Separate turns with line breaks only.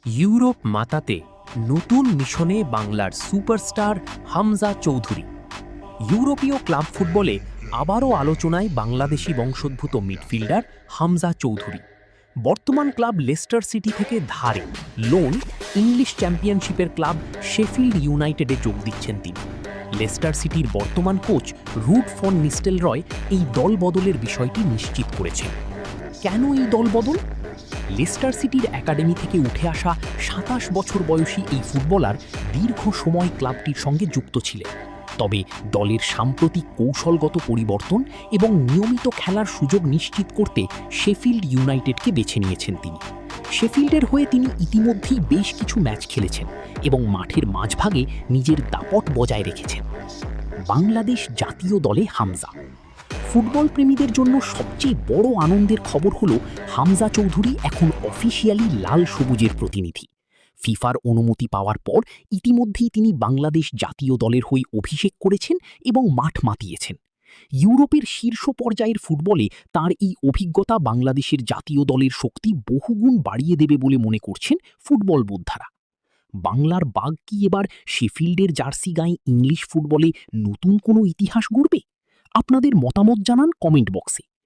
Europe মাতাতে নতুন মিশনে বাংলার সুপারস্টার হামজা চৌধুরী। ইউরোপীয় ক্লাব ফুটবলে আবারও আলোচনায় বাংলাদেশি বংশোদ্ভূত মিডফিল্ডার হামজা চৌধুরী। বর্তমান ক্লাব লেস্টার সিটি থেকে ধারে লোন ইংলিশ চ্যাম্পিয়নশিপের ক্লাব শেফিল্ড ইউনাইটেডে যোগ দিচ্ছেন তিনি। লেস্টার সিটির বর্তমান কোচ রুড ফন নিস্টেলরয় এই দল বদলের বিষয়টি নিশ্চিত করেছেন। কেন এই দল বদল? লেস্টার সিটির একাডেমি থেকে উঠে আসা ২৭ বছর বয়সী এই ফুটবলার দীর্ঘ সময় ক্লাবটির সঙ্গে যুক্ত ছিলেন। তবে দলের সাম্প্রতিক কৌশলগত পরিবর্তন এবং নিয়মিত খেলার সুযোগ নিশ্চিত করতে শেফিল্ড ইউনাইটেডকে বেছে নিয়েছেন তিনি। শেফিল্ডের হয়ে তিনি ইতিমধ্যেই বেশ কিছু ম্যাচ খেলেছেন এবং মাঠের মাঝভাগে নিজের দাপট বজায় রেখেছেন। বাংলাদেশ জাতীয় দলে হামজা। ফুটবল প্রেমীদের জন্য সবচেয়ে বড় আনন্দের খবর হলো হামজা চৌধুরী এখন অফিসিয়ালি লাল সবুজের প্রতিনিধি। ফিফার অনুমতি পাওয়ার পর ইতিমধ্যেই তিনি বাংলাদেশ জাতীয় দলের হয়ে অভিষেক করেছেন এবং মাঠ মাতিয়েছেন। ইউরোপের শীর্ষ পর্যায়ের ফুটবলে তার এই অভিজ্ঞতা বাংলাদেশের জাতীয় দলের শক্তি বহুগুণ বাড়িয়ে দেবে বলে মনে করছেন ফুটবল বোদ্ধারা। বাংলার বাঘ কি এবার শেফিল্ডের জার্সি গায়ে ইংলিশ ফুটবলে নতুন কোনো ইতিহাস গড়বে? আপনাদের মতামত জানান কমেন্ট বক্সে।